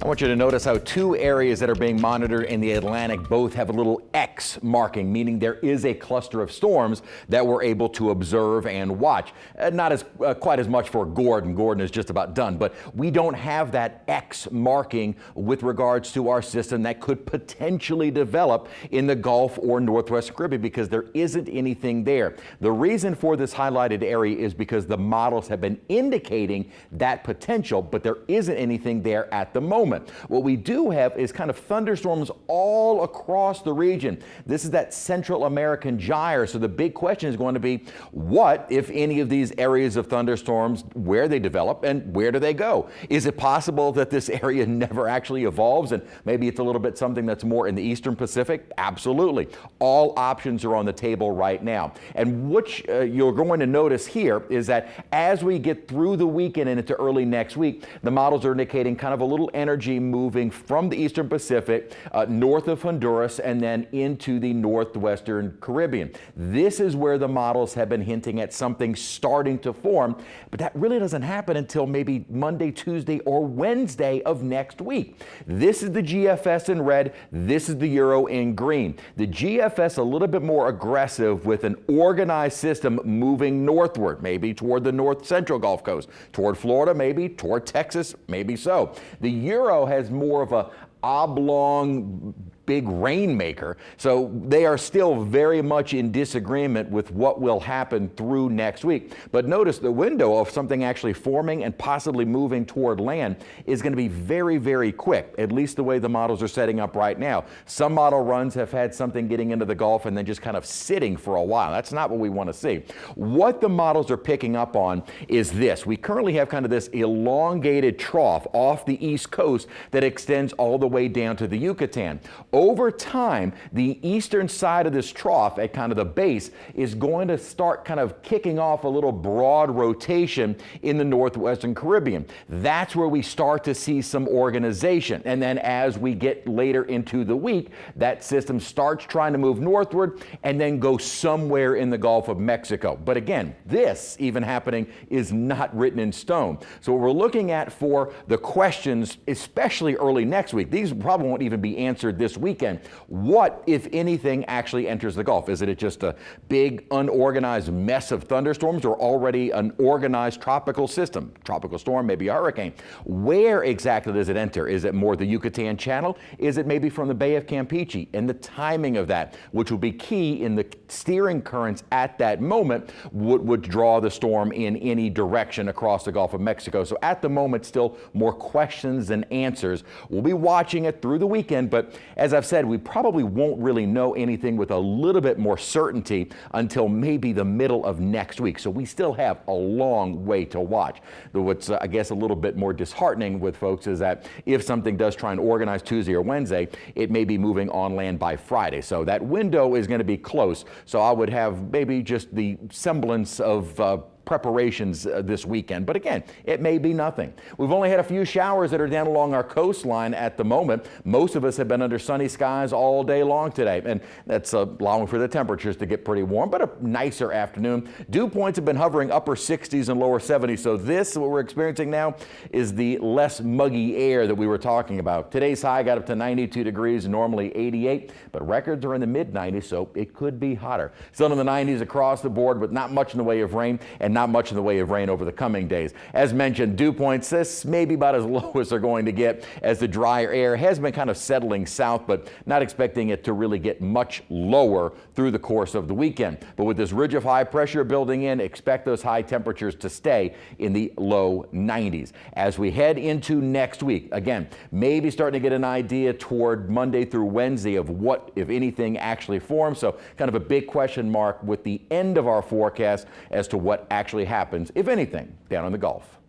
I want you to notice how two areas that are being monitored in the Atlantic both have a little X marking, meaning there is a cluster of storms that we're able to observe and watch. Not as quite as much for Gordon. Gordon is just about done, but we don't have that X marking with regards to our system that could potentially develop in the Gulf or Northwest Caribbean because there isn't anything there. The reason for this highlighted area is because the models have been indicating that potential, but there isn't anything there at the moment. What we do have is kind of thunderstorms all across the region. This is that Central American gyre. So the big question is going to be, what, if any of these areas of thunderstorms, where they develop and where do they go? Is it possible that this area never actually evolves and maybe it's a little bit something that's more in the Eastern Pacific? Absolutely. All options are on the table right now. And what you're going to notice here is that as we get through the weekend and into early next week, the models are indicating kind of a little energy moving from the Eastern Pacific north of Honduras and then into the Northwestern Caribbean. This is where the models have been hinting at something starting to form, but that really doesn't happen until maybe Monday, Tuesday, or Wednesday of next week. This is the GFS in red. This is the Euro in green. The GFS a little bit more aggressive with an organized system moving northward, maybe toward the north central Gulf Coast, toward Florida, maybe toward Texas, maybe so. The Euro has more of a oblong big rainmaker, so they are still very much in disagreement with what will happen through next week. But notice the window of something actually forming and possibly moving toward land is going to be very, very quick, at least the way the models are setting up right now. Some model runs have had something getting into the Gulf and then just kind of sitting for a while. That's not what we want to see. What the models are picking up on is this. We currently have kind of this elongated trough off the East Coast that extends all the way down to the Yucatan. Over time, the eastern side of this trough at kind of the base is going to start kind of kicking off a little broad rotation in the Northwestern Caribbean. That's where we start to see some organization. And then as we get later into the week, that system starts trying to move northward and then go somewhere in the Gulf of Mexico. But again, this even happening is not written in stone. So what we're looking at for the questions, especially early next week, these probably won't even be answered this weekend. What, if anything, actually enters the Gulf? Is it just a big unorganized mess of thunderstorms or already an organized tropical system? Tropical storm, maybe a hurricane. Where exactly does it enter? Is it more the Yucatan Channel? Is it maybe from the Bay of Campeche? And the timing of that, which will be key in the steering currents at that moment, would draw the storm in any direction across the Gulf of Mexico. So at the moment, still more questions than answers. We'll be watching it through the weekend, but as I've said, we probably won't really know anything with a little bit more certainty until maybe the middle of next week. So we still have a long way to watch. What's, I guess, a little bit more disheartening with folks is that if something does try and organize Tuesday or Wednesday, it may be moving on land by Friday. So that window is going to be close. So I would have maybe just the semblance of preparations this weekend. But again, it may be nothing. We've only had a few showers that are down along our coastline at the moment. Most of us have been under sunny skies all day long today, and that's allowing for the temperatures to get pretty warm, but a nicer afternoon. Dew points have been hovering upper 60s and lower 70s, so this, what we're experiencing now, is the less muggy air that we were talking about. Today's high got up to 92 degrees, normally 88, but records are in the mid-90s, so it could be hotter. Still in the 90s across the board, but not much in the way of rain, and not much in the way of rain over the coming days. As mentioned, dew points, this may be about as low as they're going to get as the drier air has been kind of settling south, but not expecting it to really get much lower through the course of the weekend. But with this ridge of high pressure building in, expect those high temperatures to stay in the low 90s. As we head into next week, again, maybe starting to get an idea toward Monday through Wednesday of what, if anything, actually forms. So kind of a big question mark with the end of our forecast as to what actually happens, if anything, down in the Gulf.